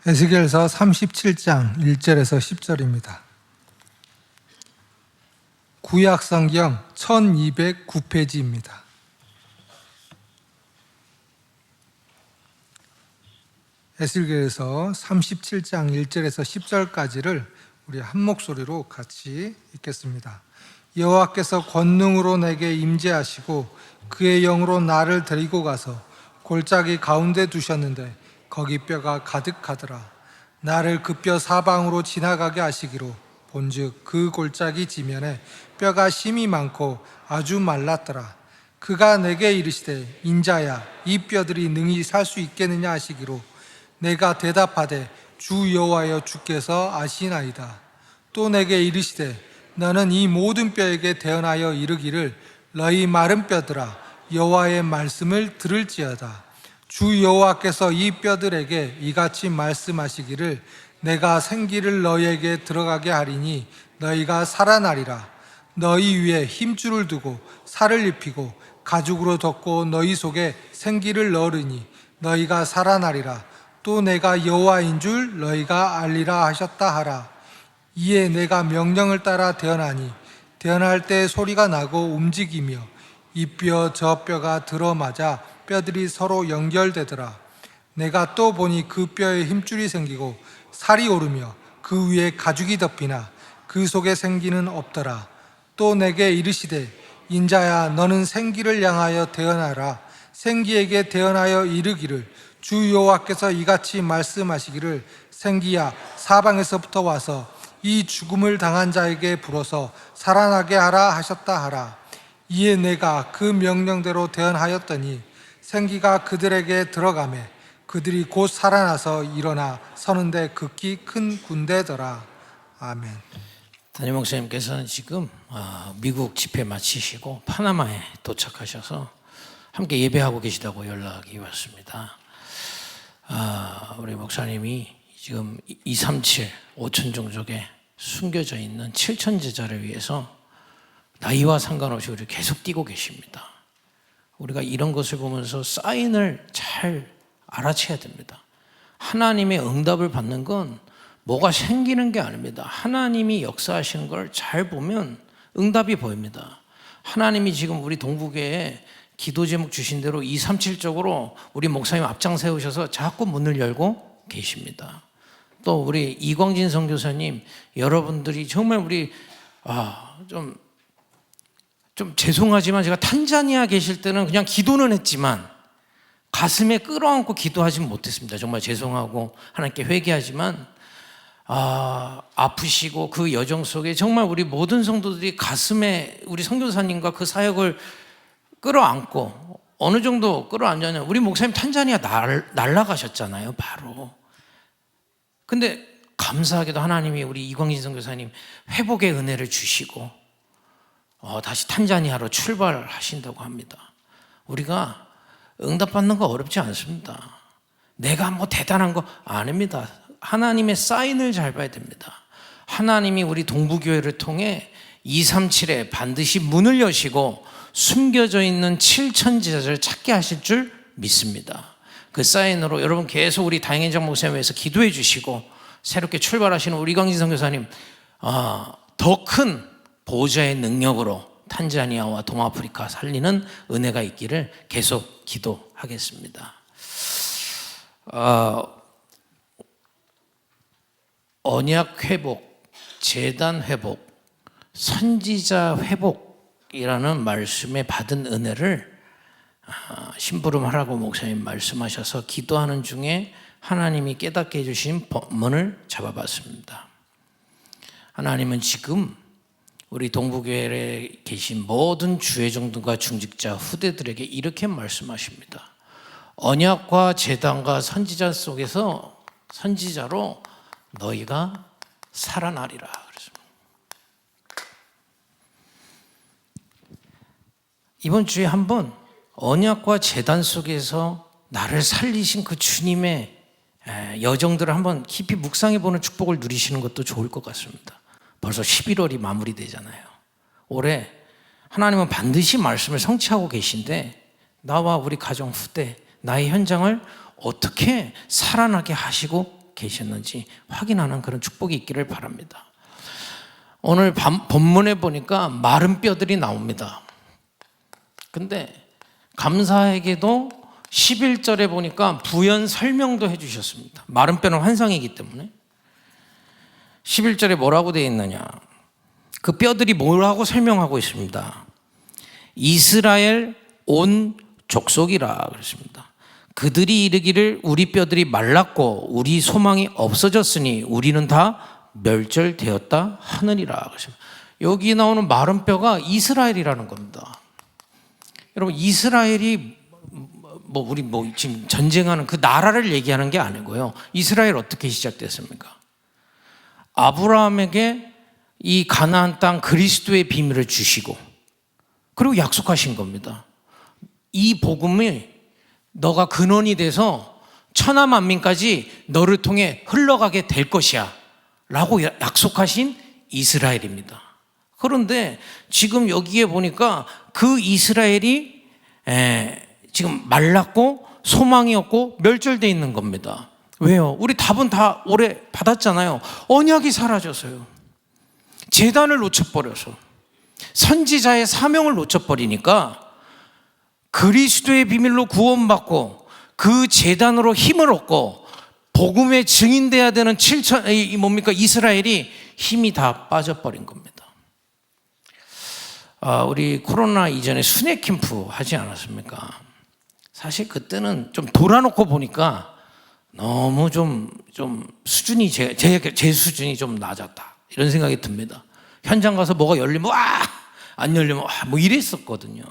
에스겔서 37장 1절에서 10절입니다. 구약성경 1209페이지입니다. 에스겔서 37장 1절에서 10절까지를 우리 한 목소리로 같이 읽겠습니다. 여호와께서 권능으로 내게 임재하시고 그의 영으로 나를 데리고 가서 골짜기 가운데 두셨는데 거기 뼈가 가득하더라. 나를 그 뼈 사방으로 지나가게 하시기로 본즉 그 골짜기 지면에 뼈가 심이 많고 아주 말랐더라. 그가 내게 이르시되 인자야 이 뼈들이 능히 살 수 있겠느냐 하시기로 내가 대답하되 주 여호와여 주께서 아시나이다. 또 내게 이르시되 너는 이 모든 뼈에게 대언하여 이르기를 너희 마른 뼈들아 여호와의 말씀을 들을지어다. 주 여호와께서 이 뼈들에게 이같이 말씀하시기를 내가 생기를 너희에게 들어가게 하리니 너희가 살아나리라. 너희 위에 힘줄을 두고 살을 입히고 가죽으로 덮고 너희 속에 생기를 넣으리니 너희가 살아나리라. 또 내가 여호와인 줄 너희가 알리라 하셨다 하라. 이에 내가 명령을 따라 대언하니 대언할 때 소리가 나고 움직이며 이 뼈 저 뼈가 들어맞아 뼈들이 서로 연결되더라. 내가 또 보니 그 뼈에 힘줄이 생기고 살이 오르며 그 위에 가죽이 덮이나 그 속에 생기는 없더라. 또 내게 이르시되 인자야 너는 생기를 향하여 대언하라. 생기에게 대언하여 이르기를 주 여호와께서 이같이 말씀하시기를 생기야 사방에서부터 와서 이 죽음을 당한 자에게 불어서 살아나게 하라 하셨다 하라. 이에 내가 그 명령대로 대언하였더니 생기가 그들에게 들어가매 그들이 곧 살아나서 일어나 서는데 극히 큰 군대더라. 아멘. 담임 목사님께서는 지금 미국 집회 마치시고 파나마에 도착하셔서 함께 예배하고 계시다고 연락이 왔습니다. 우리 목사님이 지금 237 5천 종족에 숨겨져 있는 7천 제자를 위해서 나이와 상관없이 우리 계속 뛰고 계십니다. 우리가 이런 것을 보면서 사인을 잘 알아채야 됩니다. 하나님의 응답을 받는 건 뭐가 생기는 게 아닙니다. 하나님이 역사하시는 걸 잘 보면 응답이 보입니다. 하나님이 지금 우리 동북교회에 기도 제목 주신 대로 237쪽으로 우리 목사님 앞장 세우셔서 자꾸 문을 열고 계십니다. 또 우리 이광진 선교사님, 여러분들이 정말 우리 좀 죄송하지만 제가 탄자니아 계실 때는 그냥 기도는 했지만 가슴에 끌어안고 기도하지는 못했습니다. 정말 죄송하고 하나님께 회개하지만 아프시고 그 여정 속에 정말 우리 모든 성도들이 가슴에 우리 선교사님과 그 사역을 끌어안고 어느 정도 끌어안냐면 우리 목사님 탄자니아 날아가셨잖아요. 바로. 근데 감사하게도 하나님이 우리 이광진 선교사님 회복의 은혜를 주시고 다시 탄자니아로 출발하신다고 합니다. 우리가 응답받는 거 어렵지 않습니다. 내가 뭐 대단한 거 아닙니다. 하나님의 사인을 잘 봐야 됩니다. 하나님이 우리 동부교회를 통해 237에 반드시 문을 여시고 숨겨져 있는 7천 제자를 찾게 하실 줄 믿습니다. 그 사인으로 여러분 계속 우리 다행인정 목사님 위해서 기도해 주시고 새롭게 출발하시는 우리 이광진 선교사님 더 큰 보호자의 능력으로 탄자니아와 동아프리카 살리는 은혜가 있기를 계속 기도하겠습니다. 언약 회복, 제단 회복, 선지자 회복이라는 말씀에 받은 은혜를 심부름하라고 목사님 말씀하셔서 기도하는 중에 하나님이 깨닫게 해주신 법문을 잡아봤습니다. 하나님은 지금 우리 동부교회에 계신 모든 주의종들과 중직자 후대들에게 이렇게 말씀하십니다. 언약과 제단과 선지자 속에서 선지자로 너희가 살아나리라. 그랬습니다. 이번 주에 한번 언약과 제단 속에서 나를 살리신 그 주님의 여정들을 한번 깊이 묵상해 보는 축복을 누리시는 것도 좋을 것 같습니다. 벌써 11월이 마무리되잖아요. 올해 하나님은 반드시 말씀을 성취하고 계신데 나와 우리 가정 후대, 나의 현장을 어떻게 살아나게 하시고 계셨는지 확인하는 그런 축복이 있기를 바랍니다. 오늘 본문에 보니까 마른 뼈들이 나옵니다. 근데 감사하게도 11절에 보니까 부연 설명도 해주셨습니다. 마른 뼈는 환상이기 때문에. 11절에 뭐라고 되어 있느냐, 그 뼈들이 뭐라고 설명하고 있습니다. 이스라엘 온 족속이라 그랬습니다. 그들이 이르기를 우리 뼈들이 말랐고 우리 소망이 없어졌으니 우리는 다 멸절되었다 하느니라 그랬습니다. 여기 나오는 마른 뼈가 이스라엘이라는 겁니다. 여러분, 이스라엘이 우리 지금 전쟁하는 그 나라를 얘기하는 게 아니고요. 이스라엘 어떻게 시작됐습니까? 아브라함에게 이 가나안 땅 그리스도의 비밀을 주시고 그리고 약속하신 겁니다. 이 복음이 너가 근원이 돼서 천하 만민까지 너를 통해 흘러가게 될 것이야 라고 약속하신 이스라엘입니다. 그런데 지금 여기에 보니까 그 이스라엘이 지금 말랐고 소망이 없고 멸절되어 있는 겁니다. 왜요? 우리 답은 다 오래 받았잖아요. 언약이 사라져서요. 제단을 놓쳐버려서, 선지자의 사명을 놓쳐버리니까 그리스도의 비밀로 구원받고 그 제단으로 힘을 얻고 복음의 증인돼야 되는 이스라엘이 힘이 다 빠져버린 겁니다. 우리 코로나 이전에 순회 캠프 하지 않았습니까? 사실 그때는 좀 돌아놓고 보니까 너무 좀 수준이 제 수준이 좀 낮았다 이런 생각이 듭니다. 현장 가서 뭐가 열리면 안 열리면 뭐 이랬었거든요.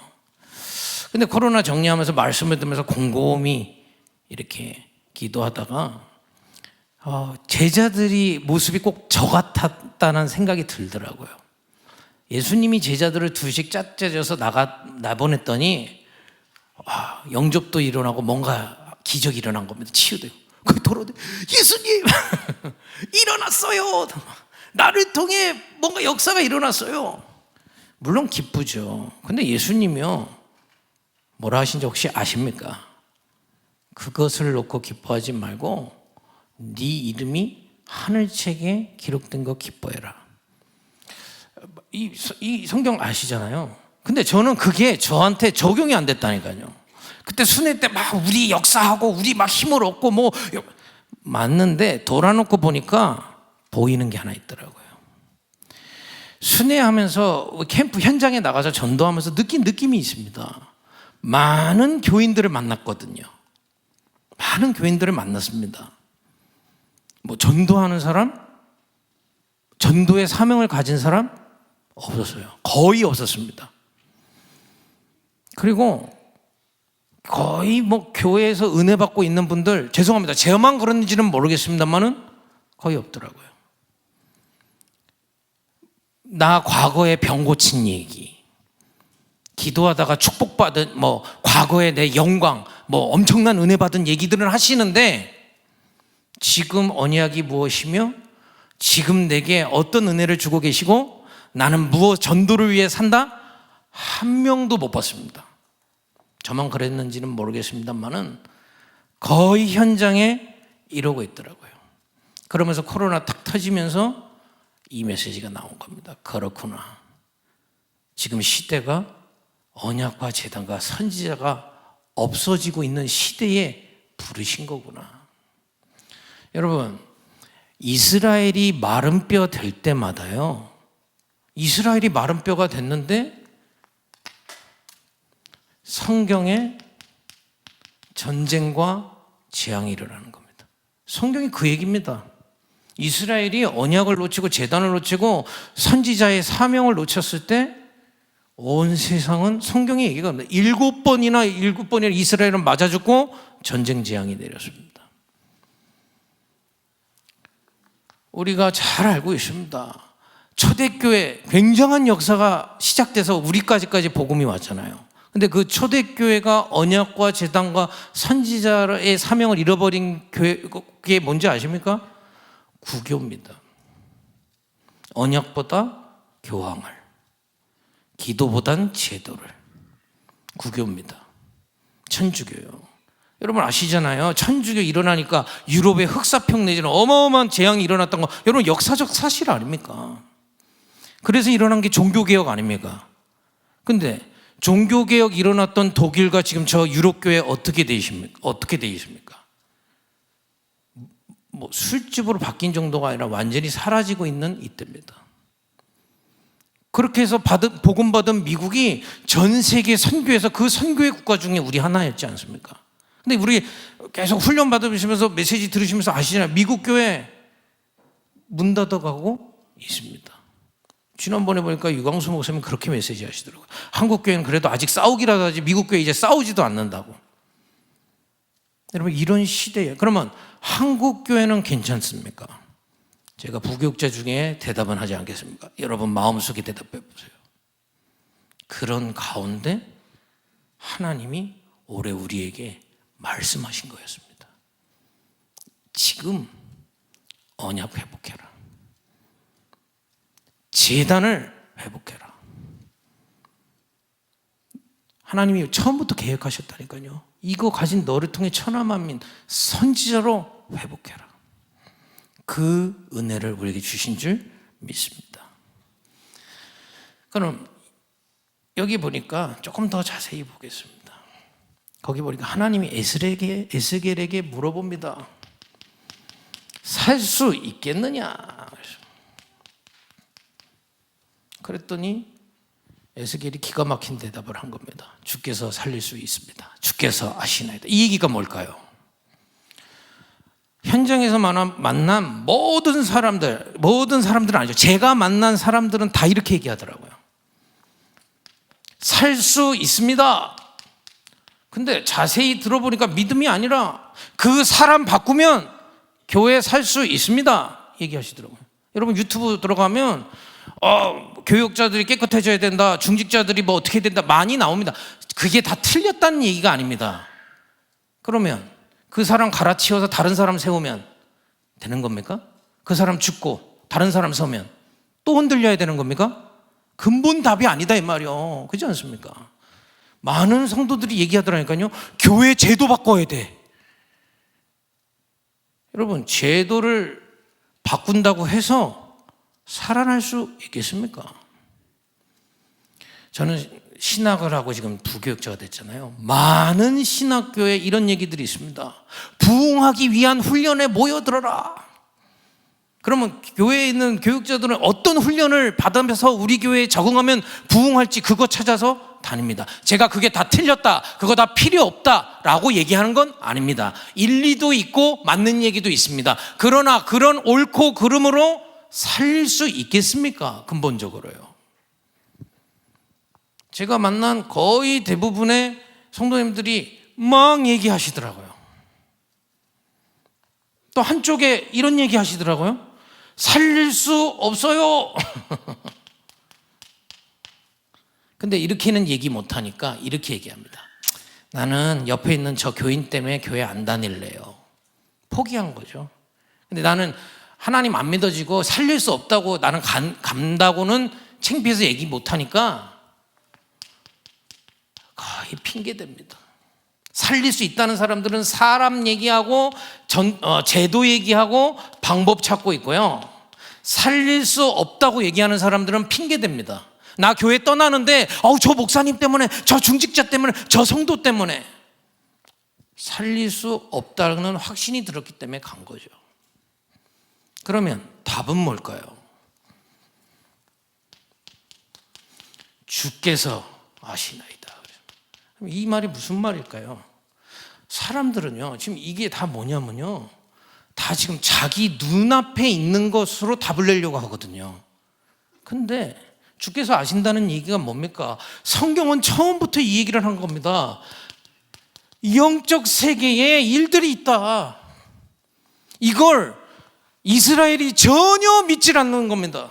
근데 코로나 정리하면서 말씀을 들으면서 곰곰이 이렇게 기도하다가 제자들이 모습이 꼭 저 같았다는 생각이 들더라고요. 예수님이 제자들을 둘씩 짝짝져서 나보냈더니 영접도 일어나고 뭔가 기적이 일어난 겁니다. 치유되고. 그 돌아오더니 예수님 일어났어요. 나를 통해 뭔가 역사가 일어났어요. 물론 기쁘죠. 근데 예수님이요 뭐라 하신지 혹시 아십니까? 그것을 놓고 기뻐하지 말고 네 이름이 하늘책에 기록된 거 기뻐해라. 이 성경 아시잖아요. 근데 저는 그게 저한테 적용이 안 됐다니까요. 그때 순회 때 막 우리 역사하고 우리 막 힘을 얻고 맞는데 돌아놓고 보니까 보이는 게 하나 있더라고요. 순회하면서 캠프 현장에 나가서 전도하면서 느낀 느낌이 있습니다. 많은 교인들을 만났거든요. 많은 교인들을 만났습니다. 전도하는 사람, 전도의 사명을 가진 사람 없었어요. 거의 없었습니다. 그리고 거의 교회에서 은혜 받고 있는 분들, 죄송합니다. 제만 그런지는 모르겠습니다만은 거의 없더라고요. 나 과거에 병 고친 얘기, 기도하다가 축복받은 과거에 내 영광, 엄청난 은혜 받은 얘기들을 하시는데 지금 언약이 무엇이며 지금 내게 어떤 은혜를 주고 계시고 나는 무엇 전도를 위해 산다? 한 명도 못 봤습니다. 저만 그랬는지는 모르겠습니다만은 거의 현장에 이러고 있더라고요. 그러면서 코로나 탁 터지면서 이 메시지가 나온 겁니다. 그렇구나. 지금 시대가 언약과 제단과 선지자가 없어지고 있는 시대에 부르신 거구나. 여러분, 이스라엘이 마른 뼈 될 때마다요, 이스라엘이 마른 뼈가 됐는데 성경에 전쟁과 재앙이 일어나는 겁니다. 성경이 그 얘기입니다. 이스라엘이 언약을 놓치고 제단을 놓치고 선지자의 사명을 놓쳤을 때 온 세상은 성경의 얘기가 없습니다. 7번이나 이스라엘은 맞아 죽고 전쟁 재앙이 내렸습니다. 우리가 잘 알고 있습니다. 초대교회 굉장한 역사가 시작돼서 우리까지까지 복음이 왔잖아요. 근데 그 초대교회가 언약과 제단과 선지자의 사명을 잃어버린 교회가 뭔지 아십니까? 구교입니다. 언약보다 교황을, 기도보단 제도를. 구교입니다. 천주교요. 여러분 아시잖아요. 천주교 일어나니까 유럽에 흑사평 내지는 어마어마한 재앙이 일어났던 거 여러분 역사적 사실 아닙니까? 그래서 일어난 게 종교개혁 아닙니까? 근데 종교개혁 일어났던 독일과 지금 저 유럽교회 어떻게 돼 있습니까? 뭐 술집으로 바뀐 정도가 아니라 완전히 사라지고 있는 이때입니다. 그렇게 해서 복음 받은 미국이 전 세계 선교에서 그 선교의 국가 중에 우리 하나였지 않습니까? 근데 우리 계속 훈련 받으시면서 메시지 들으시면서 아시잖아요. 미국 교회 문 닫아가고 있습니다. 지난번에 보니까 유광수 목사님 그렇게 메시지 하시더라고요. 한국 교회는 그래도 아직 싸우기라도 하지 미국 교회 이제 싸우지도 않는다고. 여러분 이런 시대에 그러면 한국 교회는 괜찮습니까? 제가 부교육자 중에 대답은 하지 않겠습니까? 여러분 마음속에 대답해 보세요. 그런 가운데 하나님이 올해 우리에게 말씀하신 거였습니다. 지금 언약 회복해라. 제단을 회복해라. 하나님이 처음부터 계획하셨다니까요. 이거 가진 너를 통해 천하만민 선지자로 회복해라. 그 은혜를 우리에게 주신 줄 믿습니다. 그럼 여기 보니까 조금 더 자세히 보겠습니다. 거기 보니까 하나님이 에스겔에게 물어봅니다. 살 수 있겠느냐? 그랬더니 에스겔이 기가 막힌 대답을 한 겁니다. 주께서 살릴 수 있습니다. 주께서 아시나이다. 이 얘기가 뭘까요? 현장에서 만난 모든 사람들은 아니죠. 제가 만난 사람들은 다 이렇게 얘기하더라고요. 살 수 있습니다. 근데 자세히 들어보니까 믿음이 아니라 그 사람 바꾸면 교회 살 수 있습니다. 얘기하시더라고요. 여러분 유튜브 들어가면 교육자들이 깨끗해져야 된다. 중직자들이 뭐 어떻게 된다. 많이 나옵니다. 그게 다 틀렸다는 얘기가 아닙니다. 그러면 그 사람 갈아치워서 다른 사람 세우면 되는 겁니까? 그 사람 죽고 다른 사람 서면 또 흔들려야 되는 겁니까? 근본 답이 아니다 이 말이요. 그렇지 않습니까? 많은 성도들이 얘기하더라니까요. 교회 제도 바꿔야 돼. 여러분 제도를 바꾼다고 해서 살아날 수 있겠습니까? 저는 신학을 하고 지금 부교육자가 됐잖아요. 많은 신학교에 이런 얘기들이 있습니다. 부흥하기 위한 훈련에 모여들어라. 그러면 교회에 있는 교육자들은 어떤 훈련을 받으면서 우리 교회에 적응하면 부흥할지 그거 찾아서 다닙니다. 제가 그게 다 틀렸다, 그거 다 필요 없다라고 얘기하는 건 아닙니다. 일리도 있고 맞는 얘기도 있습니다. 그러나 그런 옳고 그름으로 살릴 수 있겠습니까? 근본적으로요. 제가 만난 거의 대부분의 성도님들이 막 얘기하시더라고요. 또 한쪽에 이런 얘기 하시더라고요. 살릴 수 없어요. 근데 이렇게는 얘기 못하니까 이렇게 얘기합니다. 나는 옆에 있는 저 교인 때문에 교회 안 다닐래요. 포기한 거죠. 근데 나는 하나님 안 믿어지고 살릴 수 없다고 나는 간다고는 창피해서 얘기 못하니까 거의 핑계댑니다. 살릴 수 있다는 사람들은 사람 얘기하고 제도 얘기하고 방법 찾고 있고요. 살릴 수 없다고 얘기하는 사람들은 핑계댑니다. 나 교회 떠나는데 저 목사님 때문에, 저 중직자 때문에, 저 성도 때문에. 살릴 수 없다는 확신이 들었기 때문에 간 거죠. 그러면 답은 뭘까요? 주께서 아시나이다. 이 말이 무슨 말일까요? 사람들은요, 지금 이게 다 뭐냐면요, 다 지금 자기 눈앞에 있는 것으로 답을 내려고 하거든요. 근데 주께서 아신다는 얘기가 뭡니까? 성경은 처음부터 이 얘기를 한 겁니다. 영적 세계에 일들이 있다. 이걸 이스라엘이 전혀 믿질 않는 겁니다.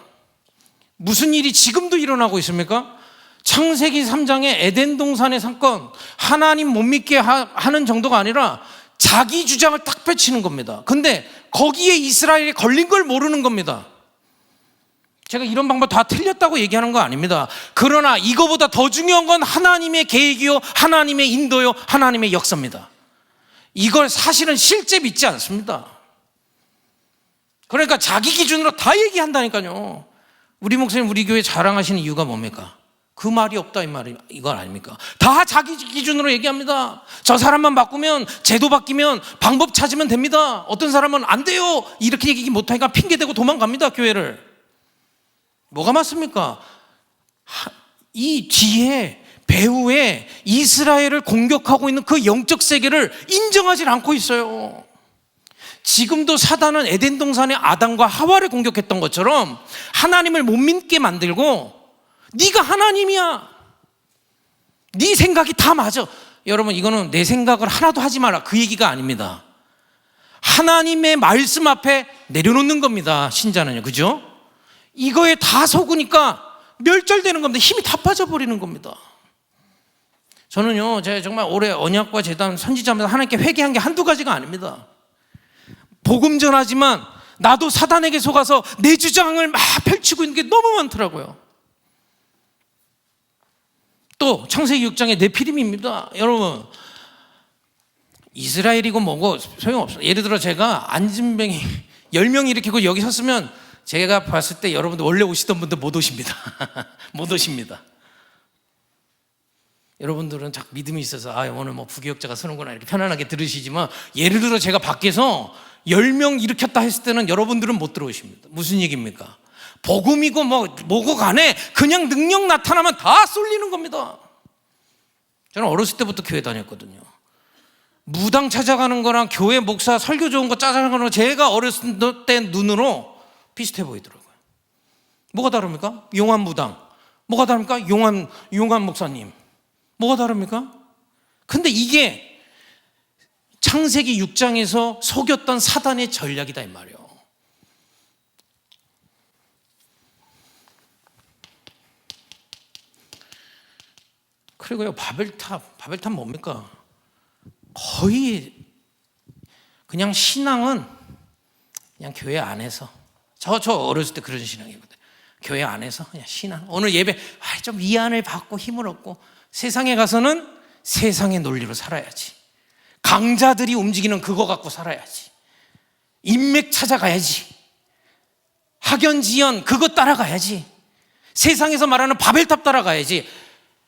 무슨 일이 지금도 일어나고 있습니까? 창세기 3장의 에덴 동산의 사건, 하나님 못 믿게 하는 정도가 아니라 자기 주장을 딱 펼치는 겁니다. 근데 거기에 이스라엘이 걸린 걸 모르는 겁니다. 제가 이런 방법 다 틀렸다고 얘기하는 거 아닙니다. 그러나 이거보다 더 중요한 건 하나님의 계획이요, 하나님의 인도요, 하나님의 역사입니다. 이걸 사실은 실제 믿지 않습니다. 그러니까 자기 기준으로 다 얘기한다니까요. 우리 목사님 우리 교회 자랑하시는 이유가 뭡니까? 그 말이 없다 이 말이 이건 아닙니까? 다 자기 기준으로 얘기합니다. 저 사람만 바꾸면, 제도 바뀌면, 방법 찾으면 됩니다. 어떤 사람은 안 돼요 이렇게 얘기 못하니까 핑계대고 도망갑니다. 교회를. 뭐가 맞습니까? 이 뒤에 배후에 이스라엘을 공격하고 있는 그 영적 세계를 인정하지 않고 있어요. 지금도 사단은 에덴 동산의 아담과 하와를 공격했던 것처럼 하나님을 못 믿게 만들고 네가 하나님이야, 네 생각이 다 맞아. 여러분, 이거는 내 생각을 하나도 하지 마라 그 얘기가 아닙니다. 하나님의 말씀 앞에 내려놓는 겁니다. 신자는요, 그죠? 이거에 다 속으니까 멸절되는 겁니다. 힘이 다 빠져버리는 겁니다. 저는요, 제가 정말 올해 언약과 재단 선지자면서 하나님께 회개한 게 한두 가지가 아닙니다. 복음 전하지만 나도 사단에게 속아서 내 주장을 막 펼치고 있는 게 너무 많더라고요. 또 창세기 6장의 네피림입니다. 여러분, 이스라엘이고 뭐고 소용없어요. 예를 들어 제가 안진뱅이 10명 일으키고 여기 섰으면 제가 봤을 때 여러분들 원래 오시던 분들 못 오십니다. 못 오십니다. 여러분들은 자꾸 믿음이 있어서 오늘 뭐 부교역자가 서는구나 이렇게 편안하게 들으시지만, 예를 들어 제가 밖에서 10명 일으켰다 했을 때는 여러분들은 못 들어오십니다. 무슨 얘기입니까? 복음이고 뭐고 간에 그냥 능력 나타나면 다 쏠리는 겁니다. 저는 어렸을 때부터 교회 다녔거든요. 무당 찾아가는 거랑 교회 목사 설교 좋은 거 찾아가는 거 제가 어렸을 때 눈으로 비슷해 보이더라고요. 뭐가 다릅니까? 용한 무당. 뭐가 다릅니까? 용한 목사님. 뭐가 다릅니까? 근데 이게 창세기 6장에서 속였던 사단의 전략이다 이 말이에요. 그리고요, 바벨탑 뭡니까? 거의 그냥 신앙은 그냥 교회 안에서, 저 어렸을 때 그런 신앙이거든요. 교회 안에서 그냥 신앙, 오늘 예배 좀 위안을 받고 힘을 얻고, 세상에 가서는 세상의 논리로 살아야지, 강자들이 움직이는 그거 갖고 살아야지, 인맥 찾아가야지, 학연지연 그거 따라가야지, 세상에서 말하는 바벨탑 따라가야지.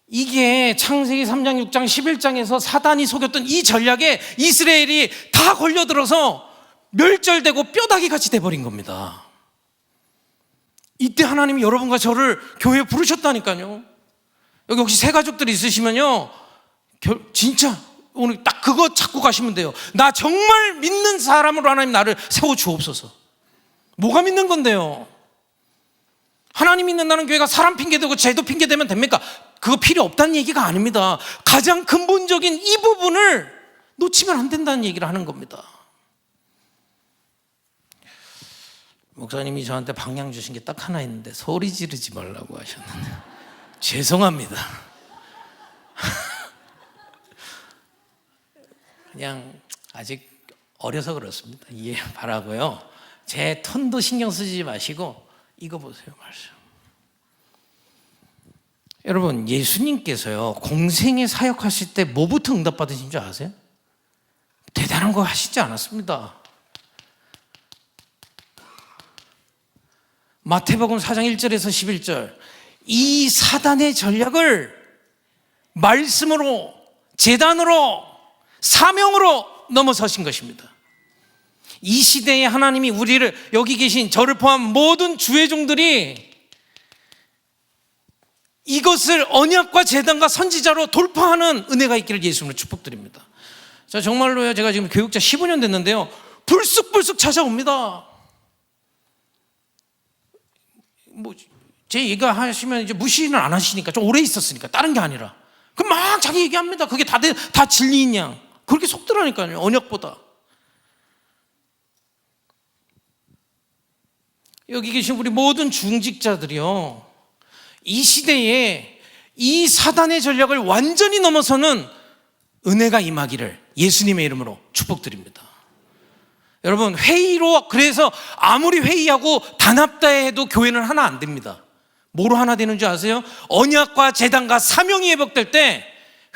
이게 창세기 3장 6장 11장에서 사단이 속였던 이 전략에 이스라엘이 다 걸려들어서 멸절되고 뼈다귀 같이 돼버린 겁니다. 이때 하나님이 여러분과 저를 교회에 부르셨다니까요. 여기 혹시 새 가족들이 있으시면요, 진짜 오늘 딱 그거 찾고 가시면 돼요. 나 정말 믿는 사람으로 하나님 나를 세워주옵소서. 뭐가 믿는 건데요? 하나님 믿는다는 교회가 사람 핑계대고 제도 핑계대면 됩니까? 그거 필요 없다는 얘기가 아닙니다. 가장 근본적인 이 부분을 놓치면 안 된다는 얘기를 하는 겁니다. 목사님이 저한테 방향 주신 게 딱 하나 있는데 소리 지르지 말라고 하셨는데 죄송합니다. 그냥 아직 어려서 그렇습니다. 이해 바라고요. 제 톤도 신경 쓰지 마시고 이거 보세요, 말씀. 여러분, 예수님께서요 공생에 사역하실 때 뭐부터 응답받으신 줄 아세요? 대단한 거 하시지 않았습니다. 마태복음 4장 1절에서 11절, 이 사단의 전략을 말씀으로, 제단으로, 사명으로 넘어서신 것입니다. 이 시대에 하나님이 우리를, 여기 계신 저를 포함 모든 주의 종들이 이것을 언약과 제단과 선지자로 돌파하는 은혜가 있기를 예수님으로 축복드립니다. 자, 정말로요, 제가 지금 교육자 15년 됐는데요, 불쑥불쑥 찾아옵니다. 제 얘기 하시면 이제 무시는 안 하시니까, 좀 오래 있었으니까, 다른 게 아니라. 그럼 막 자기 얘기합니다. 그게 다 진리인 양. 그렇게 속더라니까요, 언약보다. 여기 계신 우리 모든 중직자들이요, 이 시대에 이 사단의 전략을 완전히 넘어서는 은혜가 임하기를 예수님의 이름으로 축복드립니다. 여러분, 회의로, 그래서 아무리 회의하고 단합다해 해도 교회는 하나 안 됩니다. 뭐로 하나 되는 줄 아세요? 언약과 제단과 사명이 회복될 때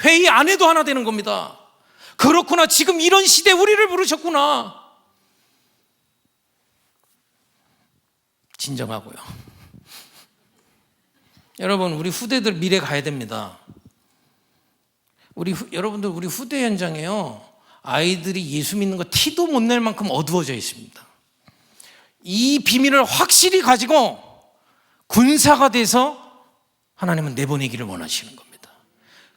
회의 안 해도 하나 되는 겁니다. 그렇구나. 지금 이런 시대에 우리를 부르셨구나. 진정하고요. 여러분, 우리 후대들 미래 가야 됩니다. 여러분들, 우리 후대 현장에요, 아이들이 예수 믿는 거 티도 못 낼 만큼 어두워져 있습니다. 이 비밀을 확실히 가지고 군사가 돼서 하나님은 내보내기를 원하시는 겁니다.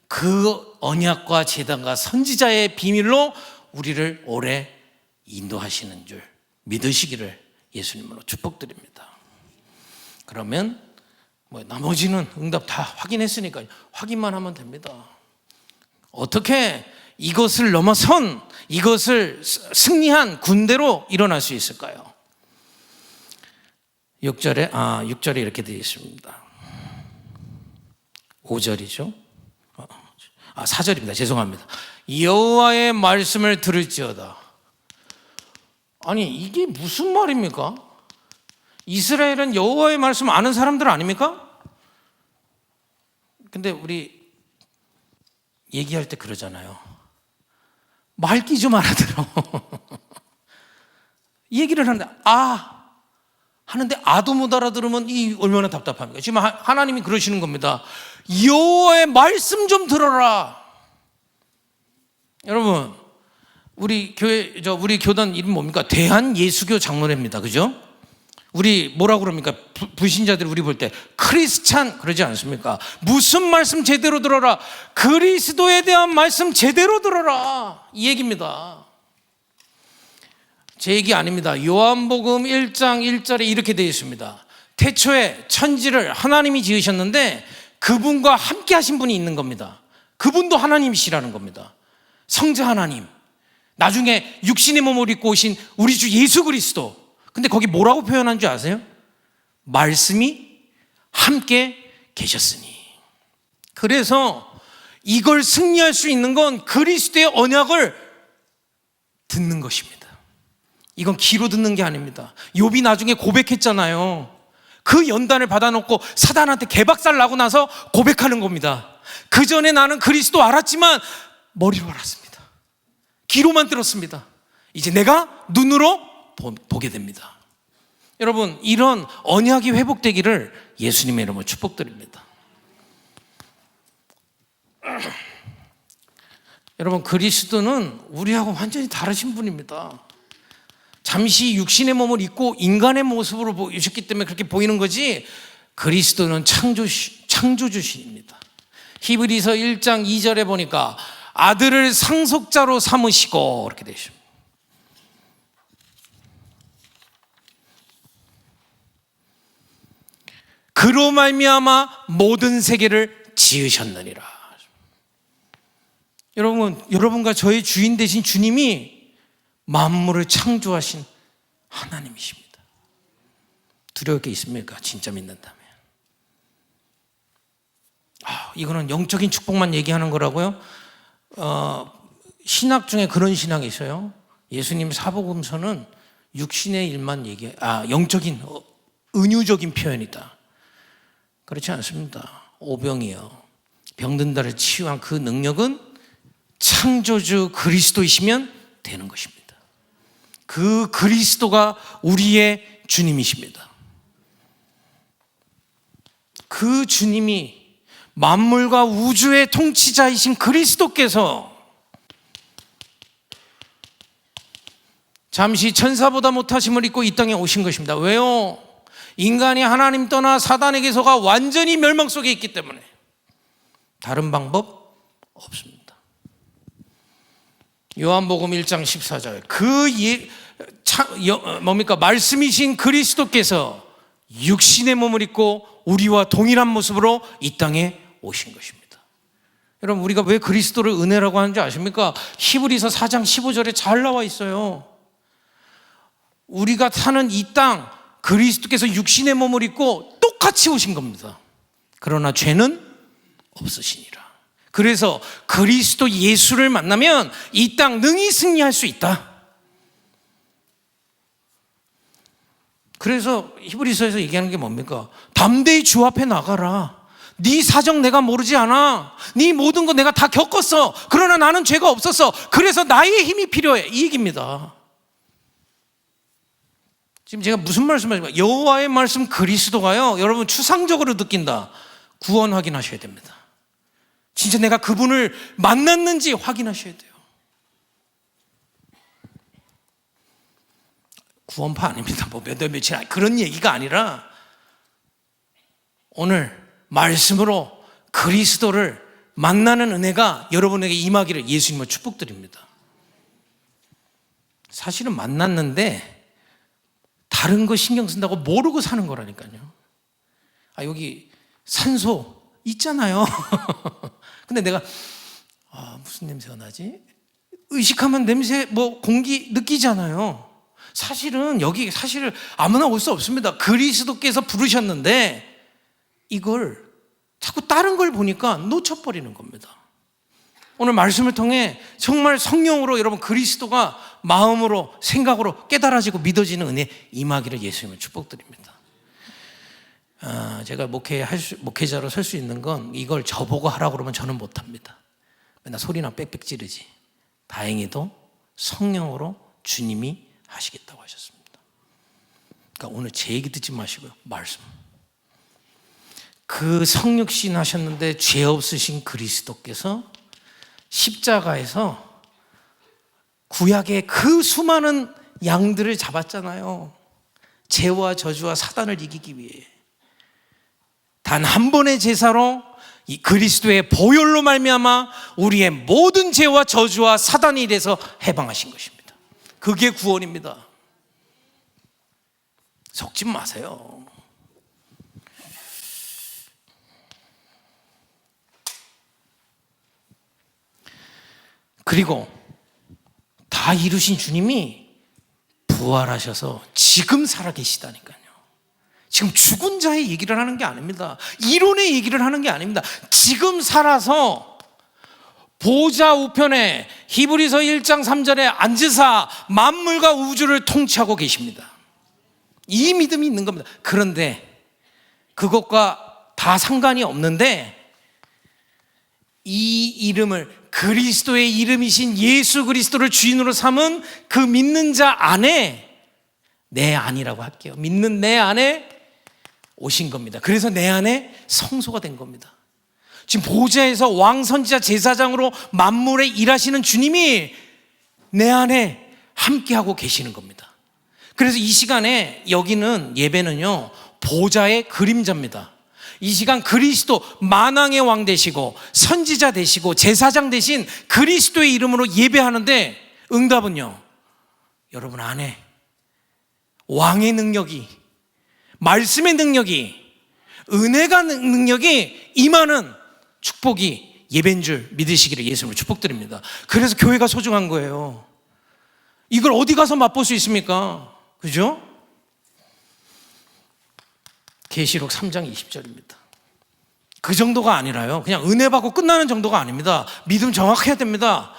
그 언약과 제단과 선지자의 비밀로 우리를 오래 인도하시는 줄 믿으시기를 예수님으로 축복드립니다. 그러면 나머지는 응답 다 확인했으니까 확인만 하면 됩니다. 어떻게 이것을 넘어선, 이것을 승리한 군대로 일어날 수 있을까요? 6절에 이렇게 되어 있습니다. 5절이죠. 4절입니다. 죄송합니다. 여호와의 말씀을 들을지어다. 아니, 이게 무슨 말입니까? 이스라엘은 여호와의 말씀 아는 사람들 아닙니까? 근데 우리 얘기할 때 그러잖아요. 말귀 좀 알아들어. 얘기를 하는데 하는데 아도 못 알아들으면 이 얼마나 답답합니까? 지금 하나님이 그러시는 겁니다. 여호와의 말씀 좀 들어라. 여러분, 우리 교단 이름 뭡니까? 대한예수교 장로회입니다. 그죠? 우리 뭐라고 그럽니까? 불신자들이 우리 볼 때 크리스찬 그러지 않습니까? 무슨 말씀 제대로 들어라. 그리스도에 대한 말씀 제대로 들어라. 이 얘기입니다. 제 얘기 아닙니다. 요한복음 1장 1절에 이렇게 되어 있습니다. 태초에 천지를 하나님이 지으셨는데 그분과 함께 하신 분이 있는 겁니다. 그분도 하나님이시라는 겁니다. 성자 하나님, 나중에 육신의 몸을 입고 오신 우리 주 예수 그리스도. 근데 거기 뭐라고 표현한 줄 아세요? 말씀이 함께 계셨으니. 그래서 이걸 승리할 수 있는 건 그리스도의 언약을 듣는 것입니다. 이건 귀로 듣는 게 아닙니다. 욥이 나중에 고백했잖아요. 그 연단을 받아놓고 사단한테 개박살 나고 나서 고백하는 겁니다. 그 전에 나는 그리스도 알았지만 머리로 알았습니다. 귀로만 들었습니다. 이제 내가 눈으로 보게 됩니다. 여러분, 이런 언약이 회복되기를 예수님의 이름으로 축복드립니다. 여러분, 그리스도는 우리하고 완전히 다르신 분입니다. 잠시 육신의 몸을 입고 인간의 모습으로 보이셨기 때문에 그렇게 보이는 거지, 그리스도는 창조주신입니다. 히브리서 1장 2절에 보니까 아들을 상속자로 삼으시고 이렇게 되어 있습니다. 그로 말미암아 모든 세계를 지으셨느니라. 여러분과 저의 주인 되신 주님이 만물을 창조하신 하나님이십니다. 두려울 게 있습니까? 진짜 믿는다면. 이거는 영적인 축복만 얘기하는 거라고요? 신학 중에 그런 신학이 있어요. 예수님 사복음서는 육신의 일만 영적인 은유적인 표현이다. 그렇지 않습니다. 오병이요, 병든 자를 치유한 그 능력은 창조주 그리스도이시면 되는 것입니다. 그 그리스도가 우리의 주님이십니다. 그 주님이 만물과 우주의 통치자이신 그리스도께서 잠시 천사보다 못하심을 입고 이 땅에 오신 것입니다. 왜요? 인간이 하나님 떠나 사단에게서가 완전히 멸망 속에 있기 때문에 다른 방법 없습니다. 요한복음 1장 14절, 말씀이신 그리스도께서 육신의 몸을 입고 우리와 동일한 모습으로 이 땅에 오신 것입니다. 여러분, 우리가 왜 그리스도를 은혜라고 하는지 아십니까? 히브리서 4장 15절에 잘 나와 있어요. 우리가 사는 이 땅, 그리스도께서 육신의 몸을 입고 똑같이 오신 겁니다. 그러나 죄는 없으시니라. 그래서 그리스도 예수를 만나면 이 땅 능히 승리할 수 있다. 그래서 히브리서에서 얘기하는 게 뭡니까? 담대히 주 앞에 나가라. 네 사정 내가 모르지 않아. 네 모든 거 내가 다 겪었어. 그러나 나는 죄가 없었어. 그래서 나의 힘이 필요해. 이 얘기입니다. 지금 제가 무슨 말씀하십니까? 여호와의 말씀 그리스도가요, 여러분 추상적으로 느낀다. 구원 확인하셔야 됩니다. 진짜 내가 그분을 만났는지 확인하셔야 돼요. 구원파 아닙니다. 뭐 몇 월 며칠 그런 얘기가 아니라 오늘 말씀으로 그리스도를 만나는 은혜가 여러분에게 임하기를 예수님을 축복드립니다. 사실은 만났는데 다른 거 신경 쓴다고 모르고 사는 거라니까요. 여기 산소 있잖아요. 근데 내가 무슨 냄새가 나지? 의식하면 냄새 공기 느끼잖아요. 사실은 여기 아무나 올 수 없습니다. 그리스도께서 부르셨는데 이걸 자꾸 다른 걸 보니까 놓쳐버리는 겁니다. 오늘 말씀을 통해 정말 성령으로 여러분 그리스도가 마음으로 생각으로 깨달아지고 믿어지는 은혜 임하기를 예수님을 축복드립니다. 제가 목회자로 설 수 있는 건 이걸 저보고 하라고 그러면 저는 못합니다. 맨날 소리나 빽빽 지르지. 다행히도 성령으로 주님이 하시겠다고 하셨습니다. 그러니까 오늘 제 얘기 듣지 마시고요. 말씀. 그 성육신 하셨는데 죄 없으신 그리스도께서 십자가에서 구약의 그 수많은 양들을 잡았잖아요. 죄와 저주와 사단을 이기기 위해. 단 한 번의 제사로 이 그리스도의 보혈로 말미암아 우리의 모든 죄와 저주와 사단의 일에서 해방하신 것입니다. 그게 구원입니다. 속지 마세요. 그리고 다 이루신 주님이 부활하셔서 지금 살아계시다니까요. 지금 죽은 자의 얘기를 하는 게 아닙니다. 이론의 얘기를 하는 게 아닙니다. 지금 살아서 보좌 우편에 히브리서 1장 3절에 앉으사 만물과 우주를 통치하고 계십니다. 이 믿음이 있는 겁니다. 그런데 그것과 다 상관이 없는데 이 이름을 그리스도의 이름이신 예수 그리스도를 주인으로 삼은 그 믿는 자 안에 내 안이라고 할게요. 믿는 내 안에 오신 겁니다. 그래서 내 안에 성소가 된 겁니다. 지금 보좌에서 왕, 선지자, 제사장으로 만물에 일하시는 주님이 내 안에 함께하고 계시는 겁니다. 그래서 이 시간에 여기는 예배는요 보좌의 그림자입니다. 이 시간 그리스도 만왕의 왕 되시고 선지자 되시고 제사장 되신 그리스도의 이름으로 예배하는데 응답은요 여러분 안에 왕의 능력이, 말씀의 능력이, 은혜가 능력이 임하는 축복이 예배인 줄 믿으시기를 예수님을 축복드립니다. 그래서 교회가 소중한 거예요. 이걸 어디 가서 맛볼 수 있습니까? 그죠? 계시록 3장 20절입니다. 그 정도가 아니라요. 그냥 은혜 받고 끝나는 정도가 아닙니다. 믿음 정확해야 됩니다.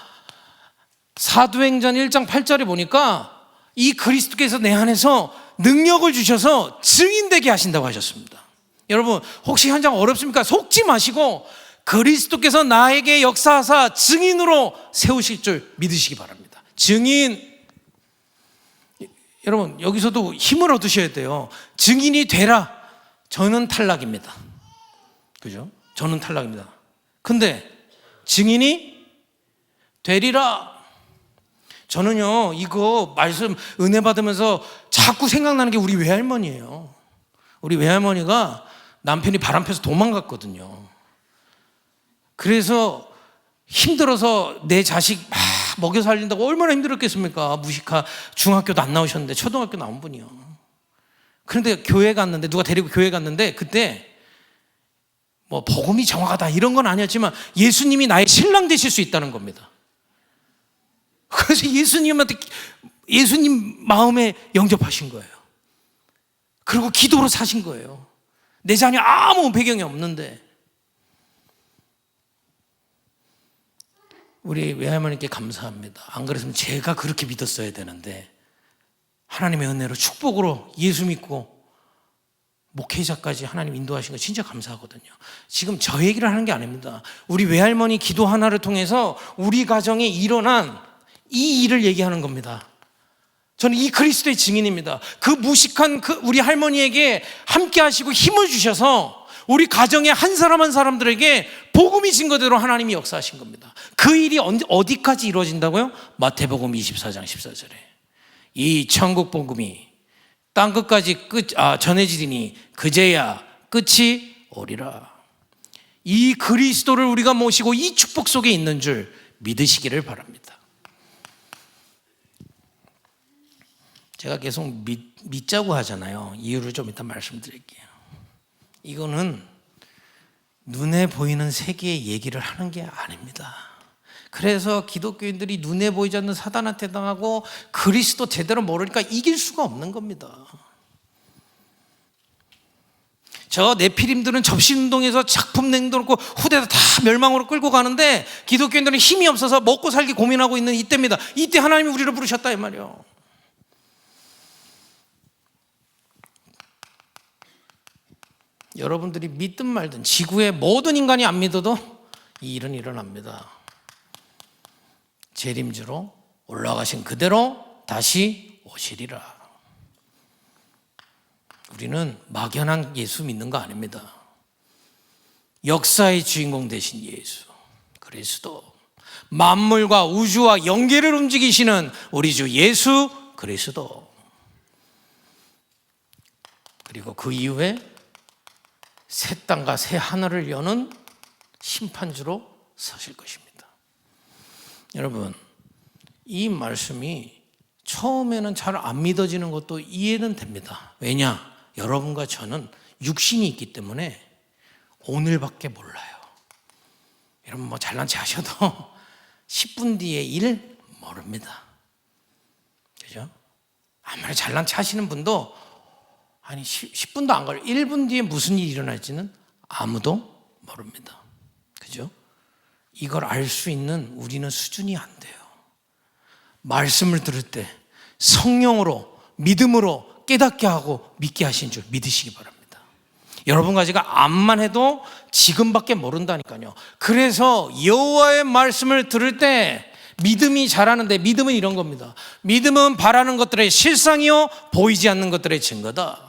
사도행전 1장 8절에 보니까 이 그리스도께서 내 안에서 능력을 주셔서 증인되게 하신다고 하셨습니다. 여러분 혹시 현장 어렵습니까? 속지 마시고 그리스도께서 나에게 역사하사 증인으로 세우실 줄 믿으시기 바랍니다. 증인. 여러분 여기서도 힘을 얻으셔야 돼요. 증인이 되라. 저는 탈락입니다. 그죠? 저는 탈락입니다. 근데 증인이 되리라. 저는요 이거 말씀 은혜 받으면서 자꾸 생각나는 게 우리 외할머니예요. 우리 외할머니가 남편이 바람 펴서 도망갔거든요. 그래서 힘들어서 내 자식 막 먹여 살린다고 얼마나 힘들었겠습니까? 무식하 중학교도 안 나오셨는데 초등학교 나온 분이요. 그런데 교회 갔는데 누가 데리고 교회 갔는데 그때 뭐 복음이 정확하다 이런 건 아니었지만 예수님이 나의 신랑 되실 수 있다는 겁니다. 그래서 예수님 마음에 영접하신 거예요. 그리고 기도로 사신 거예요. 내 자녀 아무 배경이 없는데. 우리 외할머니께 감사합니다. 안 그랬으면 제가 그렇게 믿었어야 되는데 하나님의 은혜로 축복으로 예수 믿고 목회자까지 하나님 인도하신 거 진짜 감사하거든요. 지금 저 얘기를 하는 게 아닙니다. 우리 외할머니 기도 하나를 통해서 우리 가정에 일어난 이 일을 얘기하는 겁니다. 저는 이 그리스도의 증인입니다. 그 무식한 우리 할머니에게 함께 하시고 힘을 주셔서 우리 가정의 한 사람 한 사람들에게 복음이 증거대로 하나님이 역사하신 겁니다. 그 일이 어디까지 이루어진다고요? 마태복음 24장 14절에 이 천국 복음이 땅끝까지 전해지리니 그제야 끝이 오리라. 이 그리스도를 우리가 모시고 이 축복 속에 있는 줄 믿으시기를 바랍니다. 제가 계속 믿자고 하잖아요. 이유를 좀 이따 말씀드릴게요. 이거는 눈에 보이는 세계의 얘기를 하는 게 아닙니다. 그래서 기독교인들이 눈에 보이지 않는 사단한테 당하고 그리스도 제대로 모르니까 이길 수가 없는 겁니다. 저 네피림들은 접신운동에서 작품 냉동놓고 후대에서 다 멸망으로 끌고 가는데 기독교인들은 힘이 없어서 먹고 살기 고민하고 있는 이때입니다. 이때 하나님이 우리를 부르셨다 이 말이에요. 여러분들이 믿든 말든 지구의 모든 인간이 안 믿어도 이 일은 일어납니다. 재림주로 올라가신 그대로 다시 오시리라. 우리는 막연한 예수 믿는 거 아닙니다. 역사의 주인공 되신 예수 그리스도, 만물과 우주와 영계를 움직이시는 우리 주 예수 그리스도, 그리고 그 이후에 새 땅과 새 하늘을 여는 심판주로 서실 것입니다. 여러분, 이 말씀이 처음에는 잘 안 믿어지는 것도 이해는 됩니다. 왜냐? 여러분과 저는 육신이 있기 때문에 오늘밖에 몰라요. 여러분 뭐 잘난 체 하셔도 10분 뒤에 일 모릅니다. 그죠? 아무리 잘난 체 하시는 분도 아니 10분도 안 걸려. 1분 뒤에 무슨 일이 일어날지는 아무도 모릅니다. 그죠? 이걸 알 수 있는 우리는 수준이 안 돼요. 말씀을 들을 때 성령으로 믿음으로 깨닫게 하고 믿게 하신 줄 믿으시기 바랍니다. 여러분과 제가 암만 해도 지금밖에 모른다니까요. 그래서 여호와의 말씀을 들을 때 믿음이 자라는데, 믿음은 이런 겁니다. 믿음은 바라는 것들의 실상이요 보이지 않는 것들의 증거다.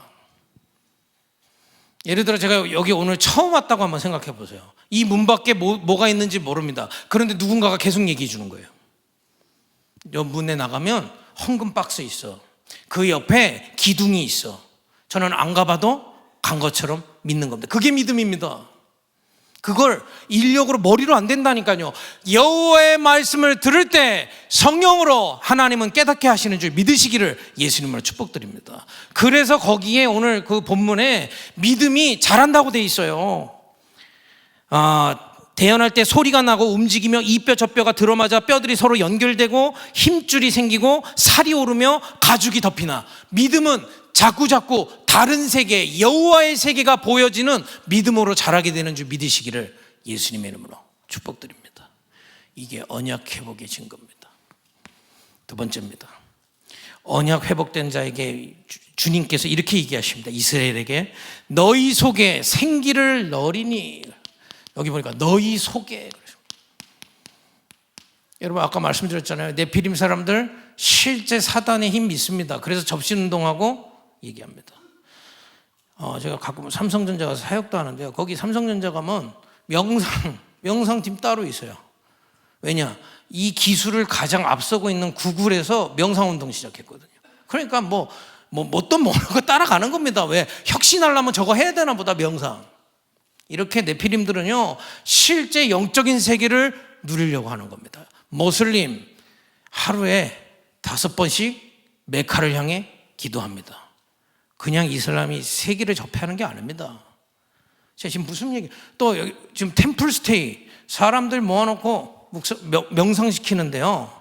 예를 들어 제가 여기 오늘 처음 왔다고 한번 생각해 보세요. 이 문 밖에 뭐가 있는지 모릅니다. 그런데 누군가가 계속 얘기해 주는 거예요. 여 문에 나가면 헌금 박스 있어. 그 옆에 기둥이 있어. 저는 안 가봐도 간 것처럼 믿는 겁니다. 그게 믿음입니다. 그걸 인력으로 머리로 안 된다니까요. 여호와의 말씀을 들을 때 성령으로 하나님은 깨닫게 하시는 줄 믿으시기를 예수님으로 축복드립니다. 그래서 거기에 오늘 그 본문에 믿음이 자란다고 돼 있어요. 대언할 때 소리가 나고 움직이며 이 뼈 저 뼈가 들어맞아 뼈들이 서로 연결되고 힘줄이 생기고 살이 오르며 가죽이 덮이나. 믿음은 자꾸자꾸 다른 세계, 여호와의 세계가 보여지는 믿음으로 자라게 되는 줄 믿으시기를 예수님의 이름으로 축복드립니다. 이게 언약 회복의 증거입니다. 두 번째입니다. 언약 회복된 자에게 주님께서 이렇게 얘기하십니다. 이스라엘에게 너희 속에 생기를 넣으리니. 여기 보니까 너희 속에. 여러분 아까 말씀드렸잖아요. 네피림 사람들 실제 사단의 힘 믿습니다. 그래서 접신운동하고 얘기합니다. 제가 가끔 삼성전자 가서 사역도 하는데요. 거기 삼성전자 가면 명상팀 따로 있어요. 왜냐? 이 기술을 가장 앞서고 있는 구글에서 명상운동 시작했거든요. 그러니까 어떤 거 따라가는 겁니다. 왜? 혁신하려면 저거 해야 되나 보다, 명상. 이렇게 네피림들은요 실제 영적인 세계를 누리려고 하는 겁니다. 모슬림 하루에 5번씩 메카를 향해 기도합니다. 그냥 이슬람이 세계를 접해하는 게 아닙니다. 제가 지금 무슨 얘기, 또 지금 템플스테이 사람들 모아놓고 명상시키는데요.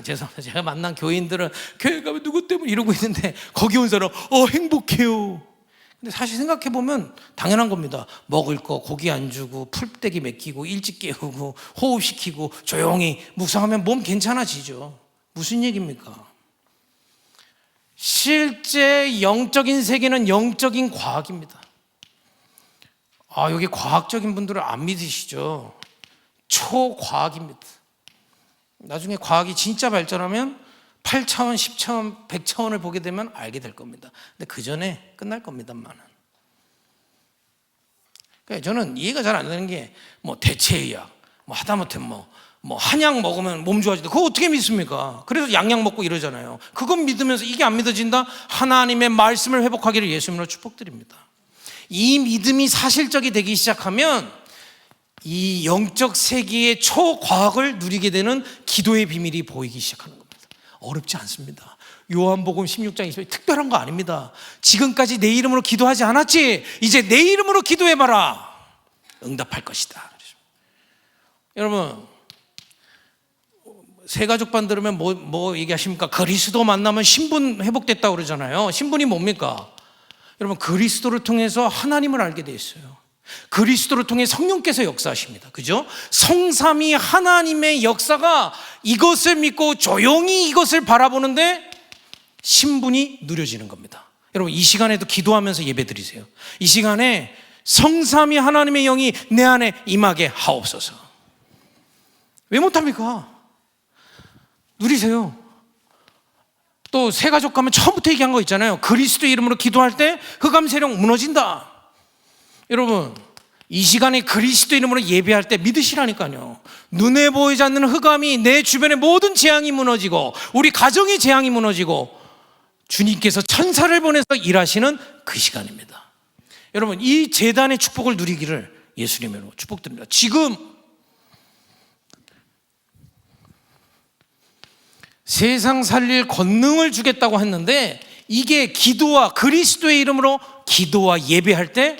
죄송합니다. 제가 만난 교인들은 교회 가면 누구 때문에 이러고 있는데 거기 온 사람 행복해요. 근데 사실 생각해보면 당연한 겁니다. 먹을 거 고기 안 주고 풀떼기 맡기고 일찍 깨우고 호흡시키고 조용히 묵상하면 몸 괜찮아지죠. 무슨 얘기입니까? 실제 영적인 세계는 영적인 과학입니다. 여기 과학적인 분들은 안 믿으시죠? 초과학입니다. 나중에 과학이 진짜 발전하면 8차원, 10차원, 100차원을 보게 되면 알게 될 겁니다. 근데 그 전에 끝날 겁니다만은. 그러니까 저는 이해가 잘 안 되는 게 뭐 대체의학, 뭐 하다못해 뭐 한약 먹으면 몸 좋아진다. 그거 어떻게 믿습니까? 그래서 양약 먹고 이러잖아요. 그건 믿으면서 이게 안 믿어진다? 하나님의 말씀을 회복하기를 예수님으로 축복드립니다. 이 믿음이 사실적이 되기 시작하면 이 영적 세계의 초과학을 누리게 되는 기도의 비밀이 보이기 시작하는 겁니다. 어렵지 않습니다. 요한복음 16장 20절 특별한 거 아닙니다. 지금까지 내 이름으로 기도하지 않았지? 이제 내 이름으로 기도해봐라. 응답할 것이다. 여러분, 세가족반 들으면 뭐 얘기하십니까? 그리스도 만나면 신분 회복됐다고 그러잖아요. 신분이 뭡니까? 여러분, 그리스도를 통해서 하나님을 알게 돼 있어요. 그리스도를 통해 성령께서 역사하십니다. 그죠? 성삼위 하나님의 역사가 이것을 믿고 조용히 이것을 바라보는데 신분이 누려지는 겁니다. 여러분, 이 시간에도 기도하면서 예배 드리세요. 이 시간에 성삼위 하나님의 영이 내 안에 임하게 하옵소서. 왜 못합니까? 누리세요. 또 세가족 가면 처음부터 얘기한 거 있잖아요. 그리스도 이름으로 기도할 때 흑암 세력 무너진다. 여러분, 이 시간에 그리스도 이름으로 예배할 때 믿으시라니까요. 눈에 보이지 않는 흑암이 내 주변의 모든 재앙이 무너지고 우리 가정의 재앙이 무너지고 주님께서 천사를 보내서 일하시는 그 시간입니다. 여러분, 이 제단의 축복을 누리기를 예수님으로 축복드립니다. 지금 세상 살릴 권능을 주겠다고 했는데 이게 기도와 그리스도의 이름으로 기도와 예배할 때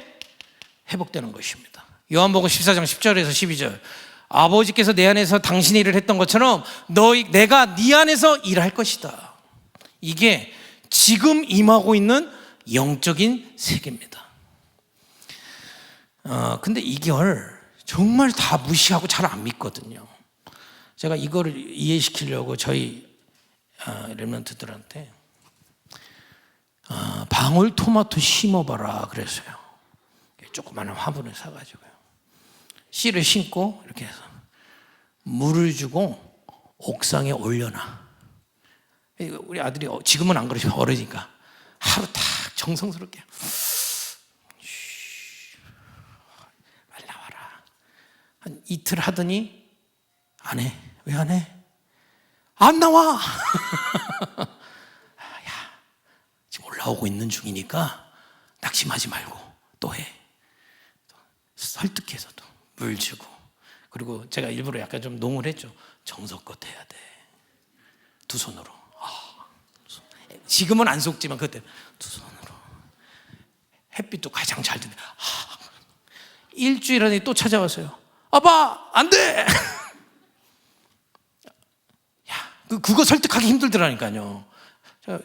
회복되는 것입니다. 요한복음 14장 10절에서 12절 아버지께서 내 안에서 당신의 일을 했던 것처럼 내가 네 안에서 일할 것이다. 이게 지금 임하고 있는 영적인 세계입니다. 근데 이걸 정말 다 무시하고 잘 안 믿거든요. 제가 이거를 이해시키려고 저희 렘넌트들한테 방울토마토 심어봐라 그랬어요. 조그마한 화분을 사가지고요. 씨를 심고 이렇게 해서 물을 주고 옥상에 올려놔. 우리 아들이 지금은 안 그러지만 어리니까 하루 딱 정성스럽게 말라와라. 한 이틀 하더니 안 해. 왜 안 해? 안 나와. 야, 지금 올라오고 있는 중이니까 낙심하지 말고 또 해. 설득해서도 물 주고, 그리고 제가 일부러 약간 좀 농을 했죠. 정성껏 해야 돼. 두 손으로. 지금은 안 속지만 그때 두 손으로. 햇빛도 가장 잘 드네. 일주일 안에 또 찾아왔어요. 아빠 안 돼. 그거 설득하기 힘들더라니까요. 제가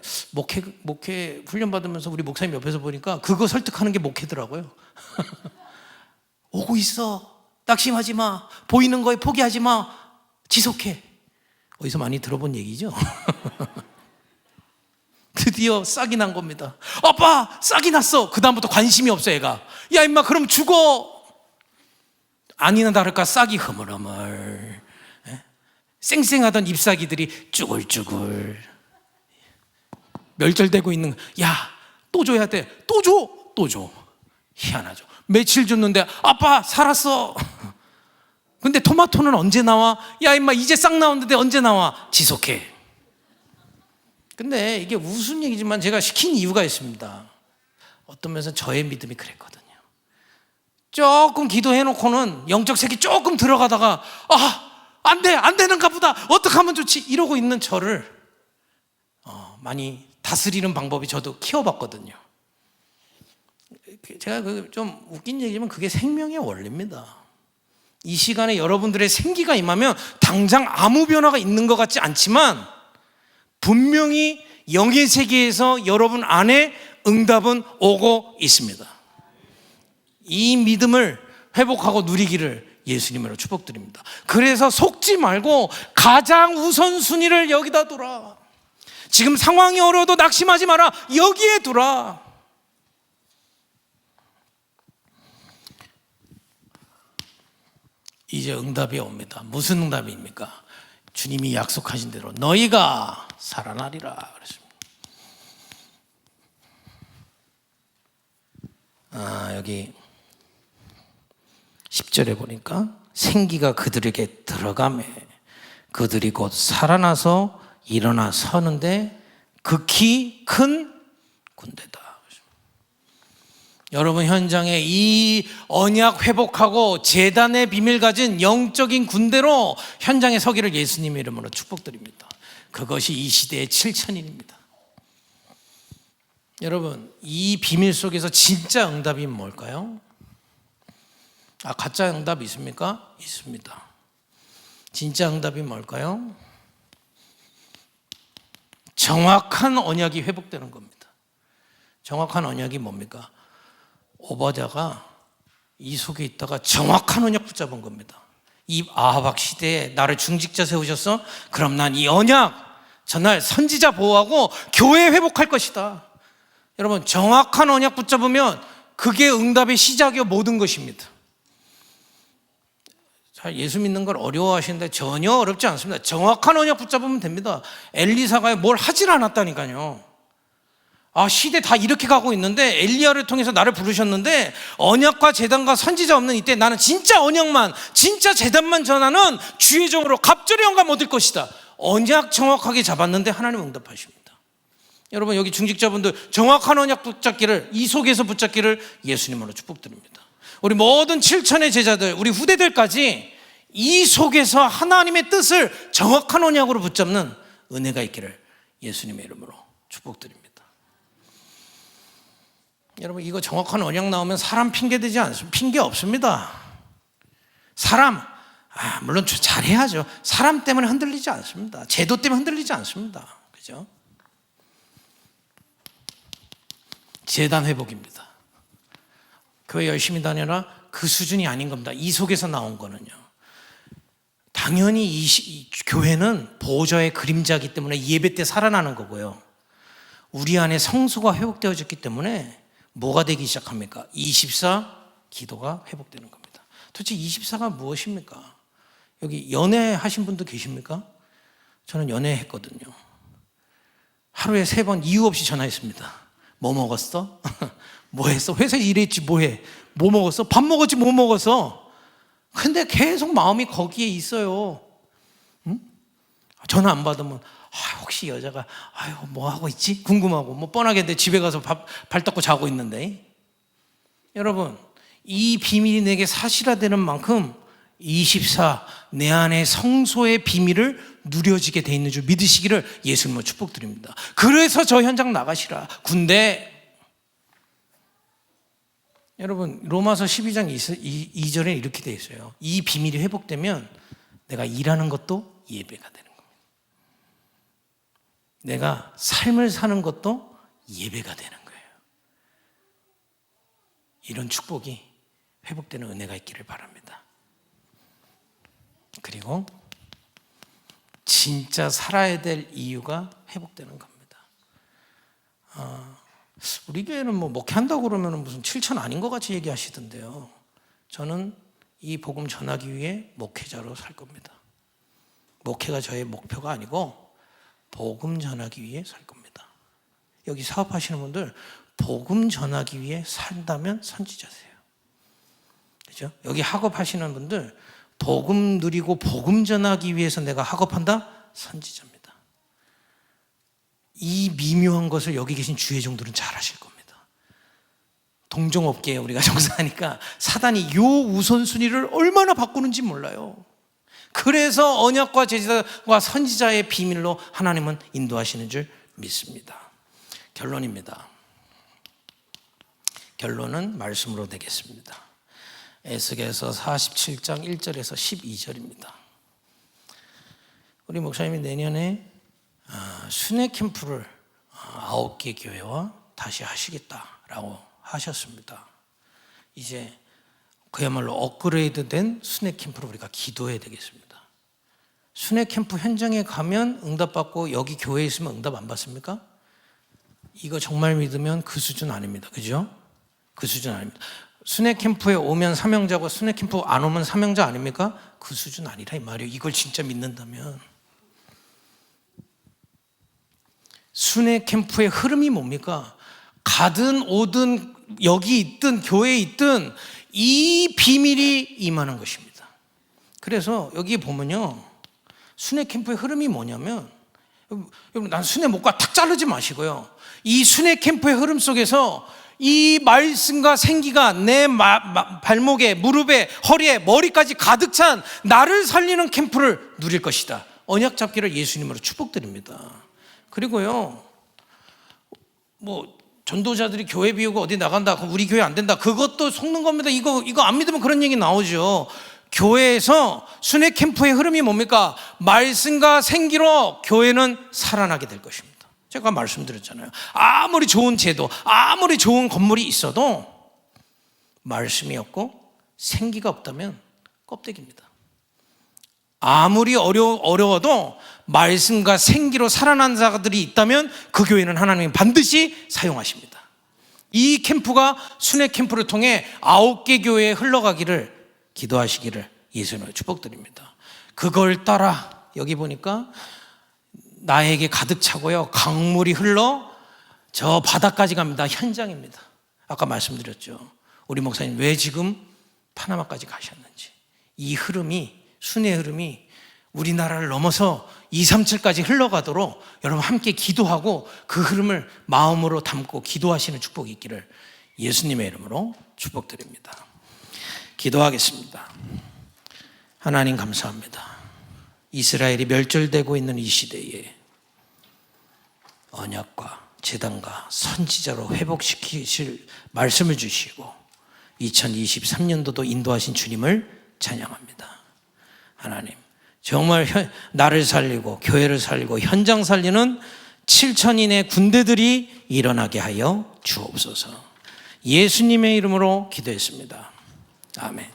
목회 훈련 받으면서 우리 목사님 옆에서 보니까 그거 설득하는 게 목회더라고요. 오고 있어. 낙심하지 마. 보이는 거에 포기하지 마. 지속해. 어디서 많이 들어본 얘기죠? 드디어 싹이 난 겁니다. 아빠 싹이 났어. 그 다음부터 관심이 없어 얘가. 야 임마 그럼 죽어. 아니나 다를까 싹이 흐물흐물. 쌩쌩하던 잎사귀들이 쭈글쭈글 멸절되고 있는. 야 또 줘야 돼. 또 줘. 또 줘. 희한하죠. 며칠 줬는데 아빠 살았어. 근데 토마토는 언제 나와? 야 임마 이제 싹 나오는데 언제 나와? 지속해. 근데 이게 무슨 얘기지만 제가 시킨 이유가 있습니다. 어떤 면에서 저의 믿음이 그랬거든요. 조금 기도해놓고는 영적 세계 조금 들어가다가 안 돼, 안 되는가 보다. 어떻게 하면 좋지? 이러고 있는 저를 많이 다스리는 방법이 저도 키워봤거든요. 제가 좀 웃긴 얘기지만 그게 생명의 원리입니다. 이 시간에 여러분들의 생기가 임하면 당장 아무 변화가 있는 것 같지 않지만 분명히 영의 세계에서 여러분 안에 응답은 오고 있습니다. 이 믿음을 회복하고 누리기를 예수님으로 축복드립니다. 그래서 속지 말고 가장 우선순위를 여기다 둬라. 지금 상황이 어려워도 낙심하지 마라. 여기에 두라. 이제 응답이 옵니다. 무슨 응답입니까? 주님이 약속하신 대로 너희가 살아나리라 그랬습니다. 여기 10절에 보니까 생기가 그들에게 들어가매 그들이 곧 살아나서 일어나 서는데 극히 큰 군대다. 여러분, 현장에 이 언약 회복하고 제단의 비밀 가진 영적인 군대로 현장에 서기를 예수님의 이름으로 축복드립니다. 그것이 이 시대의 7천인입니다. 여러분, 이 비밀 속에서 진짜 응답이 뭘까요? 가짜 응답 있습니까? 있습니다. 진짜 응답이 뭘까요? 정확한 언약이 회복되는 겁니다. 정확한 언약이 뭡니까? 오바댜가 이 속에 있다가 정확한 언약 붙잡은 겁니다. 이 아하박 시대에 나를 중직자 세우셨어? 그럼 난 이 언약 전날 선지자 보호하고 교회 회복할 것이다. 여러분, 정확한 언약 붙잡으면 그게 응답의 시작이요 모든 것입니다. 자, 예수 믿는 걸 어려워하시는데 전혀 어렵지 않습니다. 정확한 언약 붙잡으면 됩니다. 엘리사가 뭘 하질 않았다니까요. 시대 다 이렇게 가고 있는데 엘리야를 통해서 나를 부르셨는데 언약과 제단과 선지자 없는 이때 나는 진짜 언약만, 진짜 제단만 전하는 주의 종으로 갑절의 영감 얻을 것이다. 언약 정확하게 잡았는데 하나님 응답하십니다. 여러분, 여기 중직자분들 정확한 언약 붙잡기를, 이 속에서 붙잡기를 예수님으로 축복드립니다. 우리 모든 7천의 제자들, 우리 후대들까지 이 속에서 하나님의 뜻을 정확한 언약으로 붙잡는 은혜가 있기를 예수님의 이름으로 축복드립니다. 여러분, 이거 정확한 언약 나오면 사람 핑계 되지 않습니다. 핑계 없습니다. 사람, 물론 잘해야죠. 사람 때문에 흔들리지 않습니다. 제도 때문에 흔들리지 않습니다. 그죠? 제단 회복입니다. 교회 열심히 다녀라, 그 수준이 아닌 겁니다. 이 속에서 나온 거는요. 당연히 이 교회는 보호자의 그림자이기 때문에 예배 때 살아나는 거고요. 우리 안에 성소가 회복되어졌기 때문에 뭐가 되기 시작합니까? 24 기도가 회복되는 겁니다. 도대체 24가 무엇입니까? 여기 연애하신 분도 계십니까? 저는 연애했거든요. 하루에 3번 이유 없이 전화했습니다. 뭐 먹었어? 뭐 했어? 회사에 일했지 뭐 해? 뭐 먹었어? 밥 먹었지 뭐 먹었어? 근데 계속 마음이 거기에 있어요. 응? 전화 안 받으면 혹시 여자가 뭐 하고 있지? 궁금하고 뭐 뻔하겠는데 집에 가서 발 닦고 자고 있는데. 여러분, 이 비밀이 내게 사실화되는 만큼 24 내 안에 성소의 비밀을 누려지게 돼 있는 줄 믿으시기를 예수님으로 축복드립니다. 그래서 저 현장 나가시라. 군대. 여러분, 로마서 12장 2절에 이렇게 돼 있어요. 이 비밀이 회복되면 내가 일하는 것도 예배가 되는 겁니다. 내가 삶을 사는 것도 예배가 되는 거예요. 이런 축복이 회복되는 은혜가 있기를 바랍니다. 그리고 진짜 살아야 될 이유가 회복되는 겁니다. 우리 교회는 뭐 목회한다고 그러면 무슨 7천 아닌 것 같이 얘기하시던데요. 저는 이 복음 전하기 위해 목회자로 살 겁니다. 목회가 저의 목표가 아니고 복음 전하기 위해 살 겁니다. 여기 사업하시는 분들 복음 전하기 위해 산다면 선지자세요. 그죠? 여기 학업하시는 분들 복음 누리고 복음 전하기 위해서 내가 학업한다? 선지자입니다. 이 미묘한 것을 여기 계신 주의 종들은 잘 아실 겁니다. 동종업계에 우리가 종사하니까 사단이 요 우선순위를 얼마나 바꾸는지 몰라요. 그래서 언약과 제사와 선지자의 비밀로 하나님은 인도하시는 줄 믿습니다. 결론입니다. 결론은 말씀으로 되겠습니다. 에스겔서 47장 1절에서 12절입니다. 우리 목사님이 내년에 순회 캠프를 9개 교회와 다시 하시겠다라고 하셨습니다. 이제 그야말로 업그레이드된 순회 캠프로 우리가 기도해야 되겠습니다. 순회 캠프 현장에 가면 응답받고 여기 교회에 있으면 응답 안 받습니까? 이거 정말 믿으면 그 수준 아닙니다. 그죠? 그 수준 아닙니다. 순회 캠프에 오면 사명자고 순회 캠프 안 오면 사명자 아닙니까? 그 수준 아니라 이 말이에요. 이걸 진짜 믿는다면. 순회 캠프의 흐름이 뭡니까? 가든 오든 여기 있든 교회에 있든 이 비밀이 임하는 것입니다. 그래서 여기 보면요, 순회 캠프의 흐름이 뭐냐면, 여러분 난 순회 못 가 탁 자르지 마시고요, 이 순회 캠프의 흐름 속에서 이 말씀과 생기가 내 발목에, 무릎에, 허리에, 머리까지 가득 찬 나를 살리는 캠프를 누릴 것이다. 언약 잡기를 예수님으로 축복드립니다. 그리고요, 뭐 전도자들이 교회 비우고 어디 나간다, 그럼 우리 교회 안 된다, 그것도 속는 겁니다. 이거 안 믿으면 그런 얘기 나오죠. 교회에서 순회 캠프의 흐름이 뭡니까? 말씀과 생기로 교회는 살아나게 될 것입니다. 제가 말씀드렸잖아요. 아무리 좋은 제도, 아무리 좋은 건물이 있어도 말씀이 없고 생기가 없다면 껍데기입니다. 아무리 어려워도 말씀과 생기로 살아난 자들이 있다면 그 교회는 하나님이 반드시 사용하십니다. 이 캠프가 순회 캠프를 통해 9개 교회에 흘러가기를 기도하시기를 예수님으로 축복드립니다. 그걸 따라 여기 보니까 나에게 가득 차고요, 강물이 흘러 저 바다까지 갑니다. 현장입니다. 아까 말씀드렸죠. 우리 목사님 왜 지금 파나마까지 가셨는지. 이 흐름이, 순회 흐름이 우리나라를 넘어서 237까지 흘러가도록 여러분 함께 기도하고 그 흐름을 마음으로 담고 기도하시는 축복이 있기를 예수님의 이름으로 축복드립니다. 기도하겠습니다. 하나님 감사합니다. 이스라엘이 멸절되고 있는 이 시대에 언약과 제단과 선지자로 회복시키실 말씀을 주시고 2023년도도 인도하신 주님을 찬양합니다. 하나님, 정말 나를 살리고 교회를 살리고 현장 살리는 7,000인의 군대들이 일어나게 하여 주옵소서. 예수님의 이름으로 기도했습니다. 아멘.